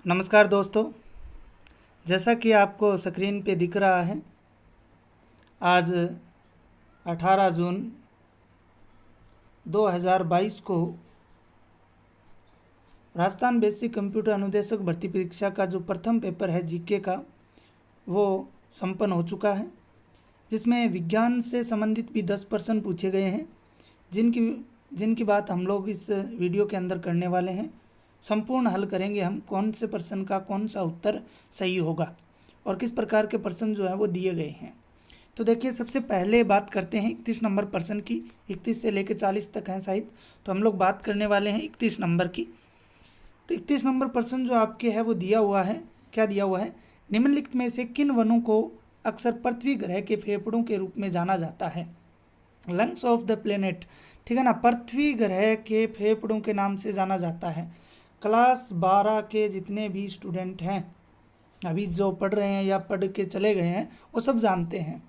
नमस्कार दोस्तों, जैसा कि आपको स्क्रीन पे दिख रहा है, आज 18 जून 2022 को राजस्थान बेसिक कंप्यूटर अनुदेशक भर्ती परीक्षा का जो प्रथम पेपर है जीके का, वो संपन्न हो चुका है, जिसमें विज्ञान से संबंधित भी 10 प्रश्न पूछे गए हैं, जिनकी बात हम लोग इस वीडियो के अंदर करने वाले हैं। संपूर्ण हल करेंगे हम कौन से प्रश्न का कौन सा उत्तर सही होगा और किस प्रकार के प्रश्न जो है वो दिए गए हैं। तो देखिए, सबसे पहले बात करते हैं 31 नंबर प्रश्न की। 31 से लेकर 40 तक हैं शायद, तो हम लोग बात करने वाले हैं 31 नंबर की। तो 31 नंबर प्रश्न जो आपके है वो दिया हुआ है, क्या दिया हुआ है, निम्नलिखित में से किन वनों को अक्सर पृथ्वी ग्रह के फेफड़ों के रूप में जाना जाता है। लंग्स ऑफ द प्लेनेट, ठीक है ना, पृथ्वी ग्रह के फेफड़ों के नाम से जाना जाता है। क्लास 12 के जितने भी स्टूडेंट हैं, अभी जो पढ़ रहे हैं या पढ़ के चले गए हैं, वो सब जानते हैं,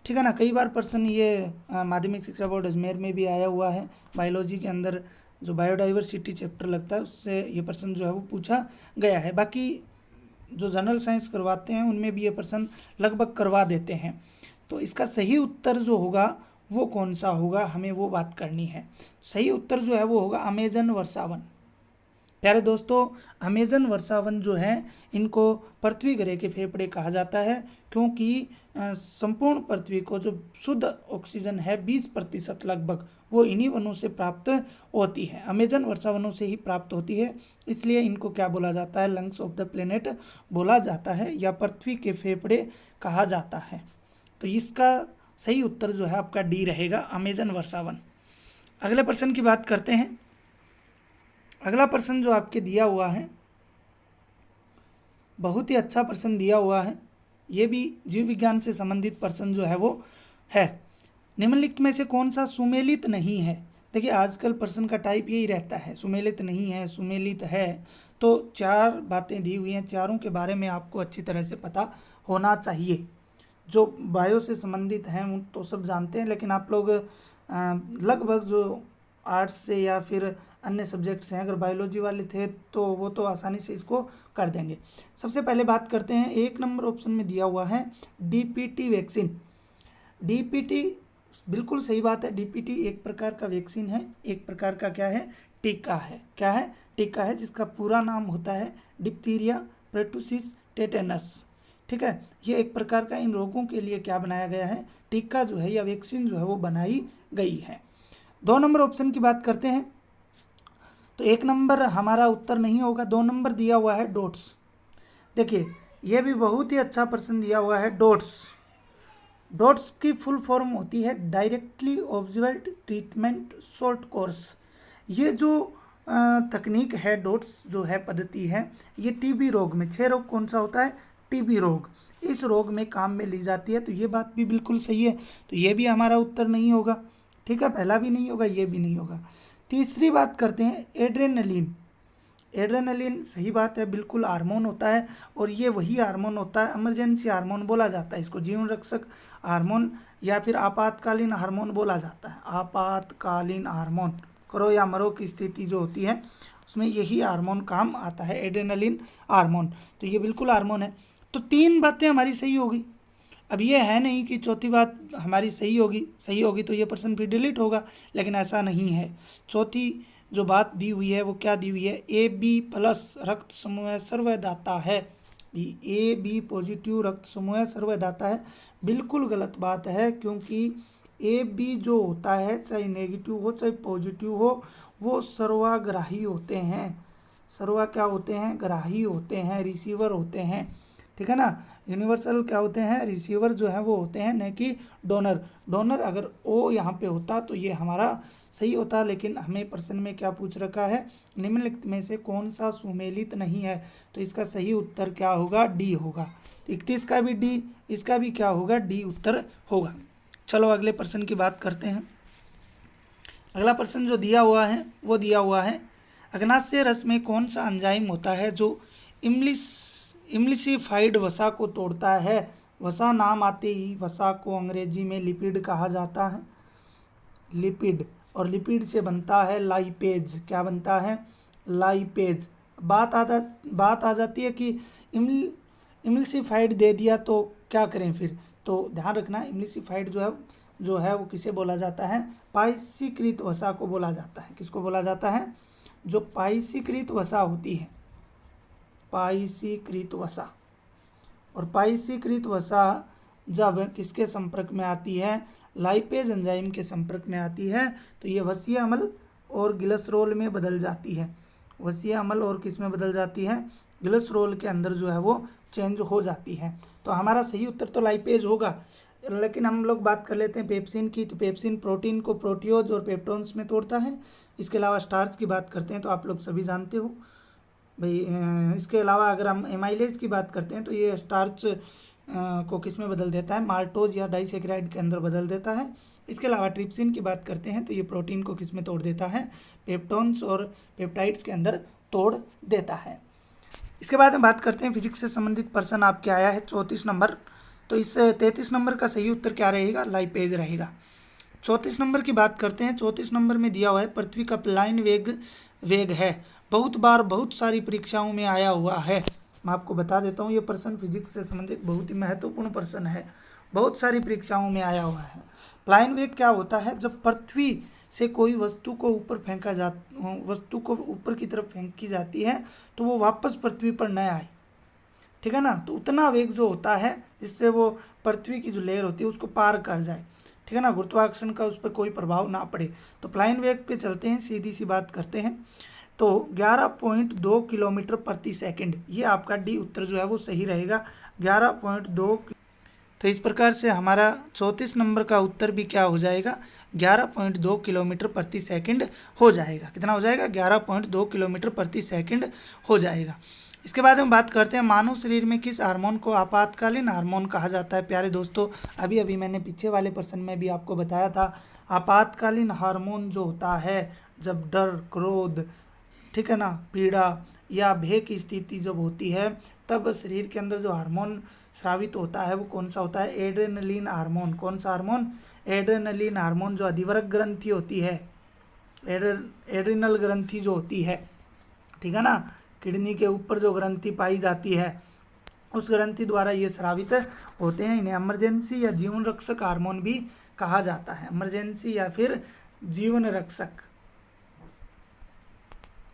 ठीक है ना। कई बार प्रश्न ये माध्यमिक शिक्षा बोर्ड अजमेर में भी आया हुआ है। बायोलॉजी के अंदर जो बायोडाइवर्सिटी चैप्टर लगता है, उससे ये प्रश्न जो है वो पूछा गया है। बाकी जो जनरल साइंस करवाते हैं उनमें भी ये प्रश्न लगभग करवा देते हैं। तो इसका सही उत्तर जो होगा वो कौन सा होगा, हमें वो बात करनी है। सही उत्तर जो है वो होगा अमेजन वर्षावन। प्यारे दोस्तों, अमेजन वर्षावन जो है, इनको पृथ्वी ग्रह के फेफड़े कहा जाता है, क्योंकि संपूर्ण पृथ्वी को जो शुद्ध ऑक्सीजन है 20% लगभग वो इन्हीं वनों से प्राप्त होती है, अमेजन वर्षावनों से ही प्राप्त होती है। इसलिए इनको क्या बोला जाता है, लंग्स ऑफ द प्लेनेट बोला जाता है या पृथ्वी के फेफड़े कहा जाता है। तो इसका सही उत्तर जो है आपका डी रहेगा, अमेजन वर्षावन। अगले प्रश्न की बात करते हैं। अगला प्रश्न जो आपके दिया हुआ है, बहुत ही अच्छा प्रश्न दिया हुआ है। ये भी जीव विज्ञान से संबंधित प्रश्न जो है वो है। निम्नलिखित में से कौन सा सुमेलित नहीं है। देखिए, आजकल प्रश्न का टाइप यही रहता है, सुमेलित नहीं है, सुमेलित है। तो 4 बातें दी हुई हैं, चारों के बारे में आपको अच्छी तरह से पता होना चाहिए। जो बायो से संबंधित हैं उन तो सब जानते हैं, लेकिन आप लोग लगभग जो आर्ट्स से या फिर अन्य सब्जेक्ट से हैं, अगर बायोलॉजी वाले थे तो वो तो आसानी से इसको कर देंगे। सबसे पहले बात करते हैं, 1 नंबर ऑप्शन में दिया हुआ है डीपीटी वैक्सीन। डीपीटी बिल्कुल सही बात है। डीपीटी एक प्रकार का वैक्सीन है, एक प्रकार का क्या है, टीका है। क्या है, टीका है, जिसका पूरा नाम होता है डिप्थीरिया, परटूसिस, टेटेनस, ठीक है। ये एक प्रकार का इन रोगों के लिए क्या बनाया गया है, टीका जो है या वैक्सीन जो है वो बनाई गई है। 2 नंबर ऑप्शन की बात करते हैं, तो 1 नंबर हमारा उत्तर नहीं होगा। 2 नंबर दिया हुआ है डोट्स। देखिए, यह भी बहुत ही अच्छा प्रश्न दिया हुआ है, डोट्स। डोट्स की फुल फॉर्म होती है directly observed treatment short course. ये जो तकनीक है, डोट्स जो है पद्धति है, ये टीबी रोग में, 6 रोग कौन सा होता है, टीबी रोग, इस रोग में काम में ली जाती है। तो ये बात भी बिल्कुल सही है, तो ये भी हमारा उत्तर नहीं होगा, ठीक है। पहला भी नहीं होगा, ये भी नहीं होगा। तीसरी बात करते हैं एड्रेनलिन। एड्रेनलिन सही बात है, बिल्कुल हार्मोन होता है, और ये वही हार्मोन होता है, इमरजेंसी हार्मोन बोला जाता है इसको, जीवन रक्षक हार्मोन या फिर आपातकालीन हार्मोन बोला जाता है। आपातकालीन हार्मोन, करो या मरो की स्थिति जो होती है उसमें यही हार्मोन काम आता है, एड्रेनलिन हार्मोन। तो ये बिल्कुल हार्मोन है। तो 3 बातें हमारी सही होगी। अब ये है नहीं कि चौथी बात हमारी सही होगी तो ये प्रश्न फिर डिलीट होगा, लेकिन ऐसा नहीं है। चौथी जो बात दी हुई है वो क्या दी हुई है, AB+ रक्त समूह सर्वदाता है। AB पॉजिटिव रक्त समूह सर्वदाता है, बिल्कुल गलत बात है, क्योंकि AB जो होता है, चाहे नेगेटिव हो चाहे पॉजिटिव हो, वो सर्वाग्राही होते हैं। सर्वा क्या होते हैं, ग्राही होते हैं, रिसीवर होते हैं, ठीक है ना। यूनिवर्सल क्या होते हैं, रिसीवर जो है वो होते हैं, न कि डोनर। डोनर अगर ओ यहाँ पे होता तो ये हमारा सही होता, लेकिन हमें प्रश्न में क्या पूछ रखा है, निम्नलिखित में से कौन सा सुमेलित नहीं है। तो इसका सही उत्तर क्या होगा, डी होगा। 31 का भी डी, इसका भी क्या होगा, डी उत्तर होगा। चलो अगले प्रश्न की बात करते हैं। अगला प्रश्न जो दिया हुआ है वो दिया हुआ है, अग्नाशय रस में कौन सा एंजाइम होता है जो इम्लिसिफाइड वसा को तोड़ता है। वसा नाम आते ही वसा को अंग्रेजी में लिपिड कहा जाता है, लिपिड, और लिपिड से बनता है लाइपेज। क्या बनता है, लाइपेज। बात आ जाती है कि इमल्सिफाइड दे दिया तो क्या करें फिर। तो ध्यान रखना, इमल्सिफाइड जो है वो किसे बोला जाता है, पाइसीकृत वसा को बोला जाता है। किसको बोला जाता है, जो पाइसीकृत वसा होती है, पाइसीकृत वसा। और पाइसीकृत वसा जब किसके संपर्क में आती है, लाइपेज एंजाइम के संपर्क में आती है, तो ये वसीय अम्ल और ग्लिसरॉल में बदल जाती है। वसीय अम्ल और किस में बदल जाती है, ग्लिसरॉल के अंदर जो है वो चेंज हो जाती है। तो हमारा सही उत्तर तो लाइपेज होगा। लेकिन हम लोग बात कर लेते हैं पेप्सिन की। तो पेप्सिन प्रोटीन को प्रोटियोज और पेप्टोन्स में तोड़ता है। इसके अलावा स्टार्च की बात करते हैं तो आप लोग सभी जानते हो भाई। इसके अलावा अगर हम एमाइलेज की बात करते हैं तो ये स्टार्च को किस में बदल देता है, माल्टोज या डाइसेक्राइड के अंदर बदल देता है। इसके अलावा ट्रिप्सिन की बात करते हैं तो ये प्रोटीन को किस में तोड़ देता है, पेप्टोन्स और पेप्टाइड्स के अंदर तोड़ देता है। इसके बाद हम बात करते हैं फिजिक्स से संबंधित प्रश्न आपके आया है 34 नंबर। तो इस 33 नंबर का सही उत्तर क्या रहेगा, लाइपेज रहेगा। 34 नंबर की बात करते हैं। 34 नंबर में दिया हुआ है पृथ्वी का प्लाइन वेग है, बहुत बार बहुत सारी परीक्षाओं में आया हुआ है। मैं आपको बता देता हूँ, ये प्रश्न फिजिक्स से संबंधित बहुत ही महत्वपूर्ण प्रश्न है, बहुत सारी परीक्षाओं में आया हुआ है। प्लाइन वेग क्या होता है, जब पृथ्वी से कोई वस्तु को वस्तु को ऊपर की तरफ फेंकी जाती है तो वो वापस पृथ्वी पर न आए, ठीक है ना। तो उतना वेग जो होता है जिससे वो पृथ्वी की जो लेयर होती है उसको पार कर जाए, ठीक है ना, गुरुत्वाकर्षण का उस पर कोई प्रभाव ना पड़े। तो प्लाइन वेग पे चलते हैं, सीधी सी बात करते हैं। तो 11.2 किलोमीटर प्रति सेकंड, ये आपका डी उत्तर जो है वो सही रहेगा, 11.2। तो इस प्रकार से हमारा 34 नंबर का उत्तर भी क्या हो जाएगा, 11.2 किलोमीटर प्रति सेकंड हो जाएगा। कितना हो जाएगा, 11.2 किलोमीटर प्रति सेकंड हो जाएगा। इसके बाद हम बात करते हैं मानव शरीर में किस हार्मोन को आपातकालीन हार्मोन कहा जाता है। प्यारे दोस्तों, अभी मैंने पीछे वाले प्रश्न में भी आपको बताया था, आपातकालीन हार्मोन जो होता है जब डर, क्रोध, ठीक है ना, पीड़ा या भय की स्थिति जब होती है तब शरीर के अंदर जो हार्मोन स्रावित होता है वो कौन सा होता है, एड्रेनलिन हार्मोन। कौन सा हार्मोन, एड्रेनलिन हार्मोन। जो अधिवरक ग्रंथि होती है, एड्रिनल ग्रंथि जो होती है, ठीक है ना, किडनी के ऊपर जो ग्रंथि पाई जाती है उस ग्रंथि द्वारा ये स्रावित होते हैं। इन्हें इमरजेंसी या जीवन रक्षक हार्मोन भी कहा जाता है, इमरजेंसी या फिर जीवन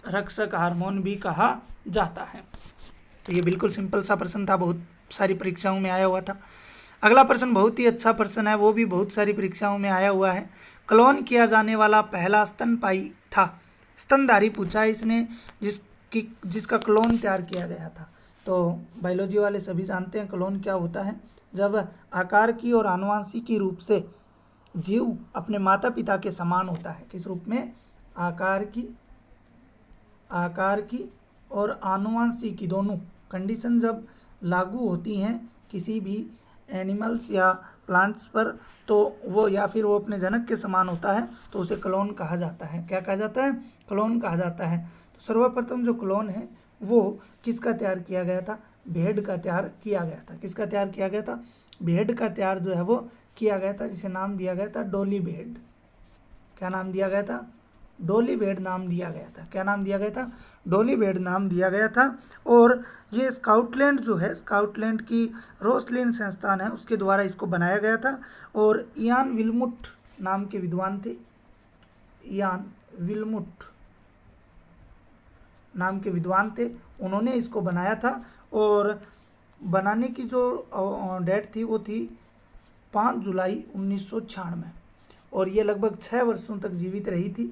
रक्षक हार्मोन भी कहा जाता है। तो ये बिल्कुल सिंपल सा प्रश्न था, बहुत सारी परीक्षाओं में आया हुआ था। अगला प्रश्न बहुत ही अच्छा प्रश्न है, वो भी बहुत सारी परीक्षाओं में आया हुआ है। क्लोन किया जाने वाला पहला स्तनपायी था, स्तनधारी पूछा है इसने, जिसका क्लोन तैयार किया गया था। तो बायोलॉजी वाले सभी जानते हैं क्लोन क्या होता है, जब आकार की और आनुवांशिकी रूप से जीव अपने माता पिता के समान होता है। किस रूप में, आकार की और आनुवांशिकी दोनों कंडीशन जब लागू होती हैं किसी भी एनिमल्स या प्लांट्स पर, तो वो या फिर वो अपने जनक के समान होता है तो उसे क्लोन कहा जाता है। क्या कहा जाता है, क्लोन कहा जाता है। तो सर्वप्रथम जो क्लोन है वो किसका तैयार किया गया था, भेड़ का तैयार किया गया था। किसका तैयार किया गया था, भेड़ का तैयार जो है वो किया गया था, जिसे नाम दिया गया था डोली भेड़। क्या नाम दिया गया था, डोली भेड़ नाम दिया गया था। क्या नाम दिया गया था, डोली भेड़ नाम दिया गया था। और ये स्काउटलैंड जो है, स्काउटलैंड की रोसलिन संस्थान है उसके द्वारा इसको बनाया गया था। और इयान विल्मुट नाम के विद्वान थे, इयान विल्मुट नाम के विद्वान थे, उन्होंने इसको बनाया था। और बनाने की जो डेट थी वो थी 5 जुलाई 1996। और ये लगभग 6 वर्षों तक जीवित रही थी,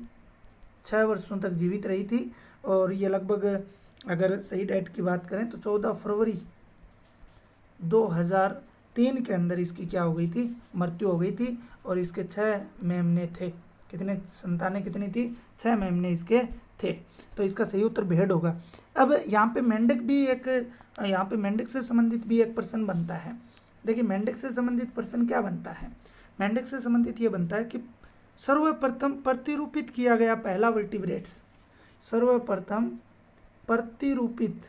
6 वर्षों तक जीवित रही थी। और ये लगभग, अगर सही डेट की बात करें तो 14 फरवरी 2003 के अंदर इसकी क्या हो गई थी, मृत्यु हो गई थी। और इसके 6 मेमने थे। कितने संतानें कितनी थी, 6 मेमने इसके थे। तो इसका सही उत्तर भेड़ होगा। अब यहाँ पे मेंढक भी एक, यहाँ पे मेंढक से संबंधित भी एक प्रश्न बनता है। देखिए मेंढक से संबंधित प्रश्न क्या बनता है, मेंढक से संबंधित ये बनता है कि सर्वप्रथम प्रतिरूपित किया गया पहला वर्टिब्रेट्स, सर्वप्रथम प्रतिरूपित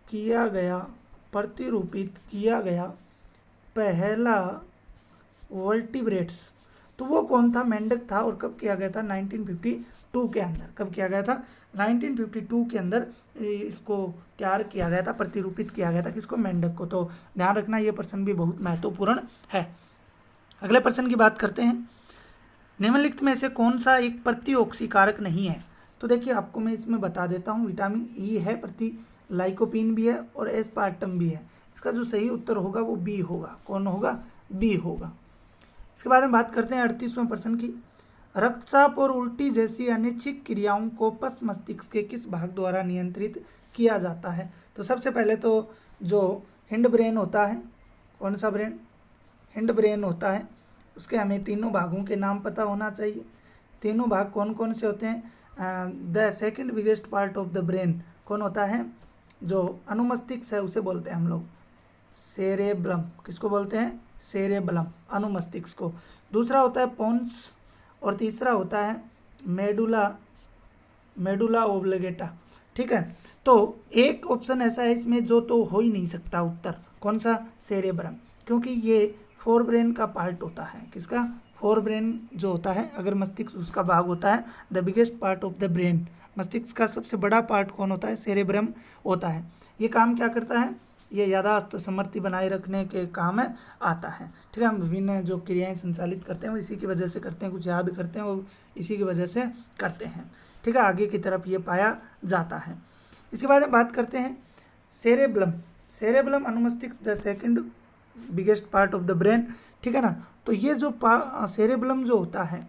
किया गया पहला वर्टिब्रेट्स। तो वो कौन था? मेंढक था। और कब किया गया था? 1952 के अंदर। कब किया गया था? 1952 के अंदर इसको तैयार किया गया था, प्रतिरूपित किया गया था किसको? मेंढक को। तो ध्यान रखना, ये प्रश्न भी बहुत महत्वपूर्ण है। अगले प्रश्न की बात करते हैं। निम्नलिखित में से कौन सा एक प्रतिऑक्सीकारक नहीं है? तो देखिए आपको मैं इसमें बता देता हूँ, विटामिन ई है, लाइकोपीन भी है और एस्पार्टम भी है। इसका जो सही उत्तर होगा वो बी होगा। कौन होगा? बी होगा। इसके बाद हम बात करते हैं 38वें प्रश्न की। रक्तचाप और उल्टी जैसी अनिच्छिक क्रियाओं को पश्च मस्तिष्क के किस भाग द्वारा नियंत्रित किया जाता है? तो सबसे पहले तो जो हिंड ब्रेन होता है, कौन सा ब्रेन? हिंड ब्रेन होता है। उसके हमें तीनों भागों के नाम पता होना चाहिए। तीनों भाग कौन कौन से होते हैं? The second biggest part of the brain कौन होता है? जो अनुमस्तिष्क है उसे बोलते हैं हम लोग सेरेब्रम। किसको बोलते हैं? सेरेब्रम, अनुमस्तिष्क को। दूसरा होता है पोन्स और तीसरा होता है मेडुला ओब्लिगेटा। ठीक है, तो एक ऑप्शन ऐसा है इसमें जो तो हो ही नहीं सकता उत्तर। कौन सा? सेरेब्रम, क्योंकि ये फोर ब्रेन का पार्ट होता है। किसका? फोर ब्रेन जो होता है, अगर मस्तिष्क उसका भाग होता है, the biggest part of the brain, मस्तिष्क का सबसे बड़ा पार्ट कौन होता है? सेरेब्रम होता है। ये काम क्या करता है? ये यादाश्त समृद्धि बनाए रखने के काम में आता है। ठीक है, हम विभिन्न जो क्रियाएं संचालित करते हैं वो इसी की वजह से करते हैं, कुछ याद करते हैं वो इसी की वजह से करते हैं। ठीक है, आगे की तरफ ये पाया जाता है। इसके बाद हम बात करते हैं सेरेब्रम। सेरेब्रम अनुमस्तिष्क the second biggest part of the brain. ठीक है ना, तो ये जो सेरेब्रम जो होता है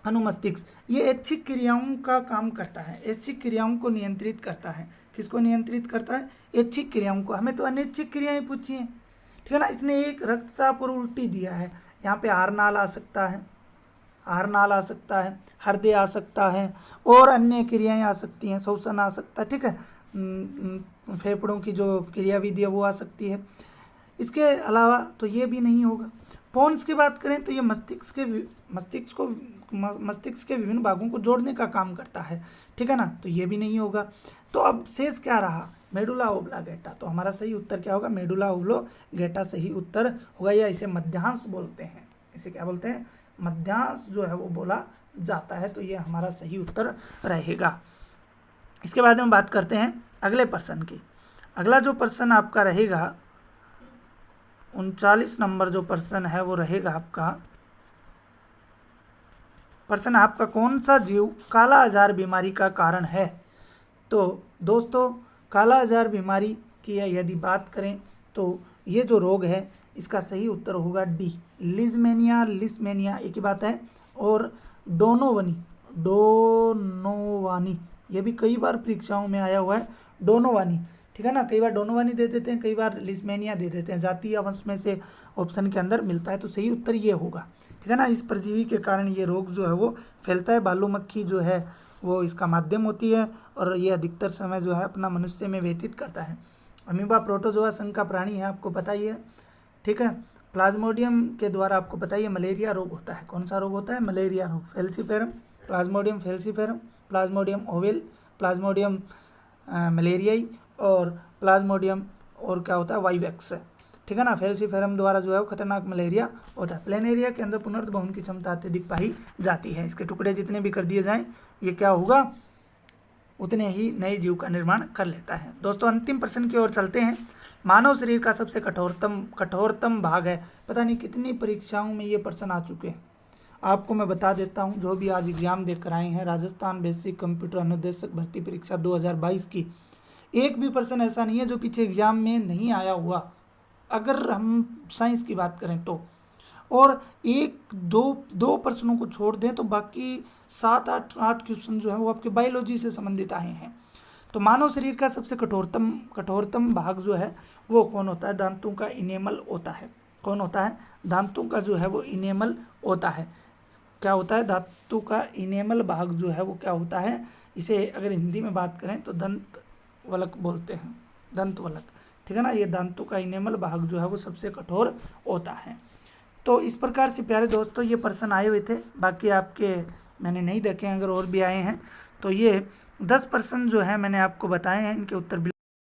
अनुमस्तिष्क, ये ऐच्छिक क्रियाओं का काम करता है, ऐच्छिक क्रियाओं को नियंत्रित करता है। किसको नियंत्रित करता है? ऐच्छिक क्रियाओं को। हमें तो अनैच्छिक क्रियाएं पूछी हैं। ठीक है ना, इसने एक रक्तचाप और उल्टी दिया है। यहाँ पे आरनाल आ सकता है, आरनाल आ सकता है, हृदय आ सकता है और अन्य क्रियाएं आ सकती हैं, श्वसन आ सकता है। ठीक है, फेफड़ों की जो क्रियाविधि है वो आ सकती है। इसके अलावा तो ये भी नहीं होगा। पोन्स की बात करें तो ये मस्तिष्क के विभिन्न भागों को जोड़ने का काम करता है। ठीक है ना, तो ये भी नहीं होगा। तो अब शेष क्या रहा? मेडुला ओब्लागेटा। तो हमारा सही उत्तर क्या होगा? मेडुला ओब्लागेटा सही उत्तर होगा, या इसे मध्यांश बोलते हैं। इसे क्या बोलते हैं? मध्यांश जो है वो बोला जाता है। तो ये हमारा सही उत्तर रहेगा। इसके बाद में बात करते हैं अगले प्रश्न की। अगला जो प्रश्न आपका रहेगा 39 नंबर जो प्रश्न है वो रहेगा आपका प्रश्न आपका, कौन सा जीव काला आजार बीमारी का कारण है? तो दोस्तों काला आजार बीमारी की यदि बात करें तो ये जो रोग है इसका सही उत्तर होगा डी, लिजमेनिया। लिस्मेनिया एक ही बात है। और डोनोवानी, ये भी कई बार परीक्षाओं में आया हुआ है, डोनोवानी। ठीक है ना, कई बार डोनोवानी दे देते हैं, कई बार लिस्मेनिया दे देते हैं। जातीय वंश में से ऑप्शन के अंदर मिलता है, तो सही उत्तर ये होगा। ठीक है ना, इस परजीवी के कारण ये रोग जो है वो फैलता है। बालू मक्खी जो है वो इसका माध्यम होती है और ये अधिकतर समय जो है अपना मनुष्य में व्यतीत करता है। अमीबा प्रोटोजोआ संघ का प्राणी है, आपको पता ही है। ठीक है, प्लाज्मोडियम के द्वारा आपको पता ही है मलेरिया रोग होता है। कौन सा रोग होता है? मलेरिया रोग। फेल्सीफेरम, प्लाज्मोडियम फेल्सीफेरम, प्लाज्मोडियम ओवेल, प्लाज्मोडियम मलेरियाई और प्लाज्मोडियम और क्या होता है? वाइवेक्स। ठीक है ना, फेल्सीफेरम द्वारा जो है वो खतरनाक मलेरिया होता है। प्लेनेरिया के अंदर पुनर्भवन की क्षमता अत्यधिक पाई जाती है। इसके टुकड़े जितने भी कर दिए जाएं ये क्या होगा? उतने ही नए जीव का निर्माण कर लेता है। दोस्तों अंतिम प्रश्न की ओर चलते हैं। मानव शरीर का सबसे कठोरतम भाग है। पता नहीं कितनी परीक्षाओं में ये प्रश्न आ चुके हैं। आपको मैं बता देता हूँ, जो भी आज एग्जाम देकर आए हैं राजस्थान बेसिक कंप्यूटर अनुदेशक भर्ती परीक्षा 2022 की, एक भी प्रश्न ऐसा नहीं है जो पीछे एग्जाम में नहीं आया हुआ, अगर हम साइंस की बात करें तो। और एक दो प्रश्नों को छोड़ दें तो बाकी 7-8 क्वेश्चन जो है वो आपके बायोलॉजी से संबंधित आए हैं। तो मानव शरीर का सबसे कठोरतम भाग जो है वो कौन होता है? दांतों का इनेमल होता है। कौन होता है? दांतों का जो है वो इनेमल होता है। क्या होता है? धातु का इनेमल भाग जो है वो क्या होता है? इसे अगर हिंदी में बात करें तो दंत वलक बोलते हैं, दंत वलक। ठीक है ना, ये दांतों का इनेमल भाग जो है वो सबसे कठोर होता है। तो इस प्रकार से प्यारे दोस्तों ये प्रश्न आए हुए थे, बाकी आपके मैंने नहीं देखे, अगर और भी आए हैं तो ये 10 प्रश्न जो है मैंने आपको बताए हैं, इनके उत्तर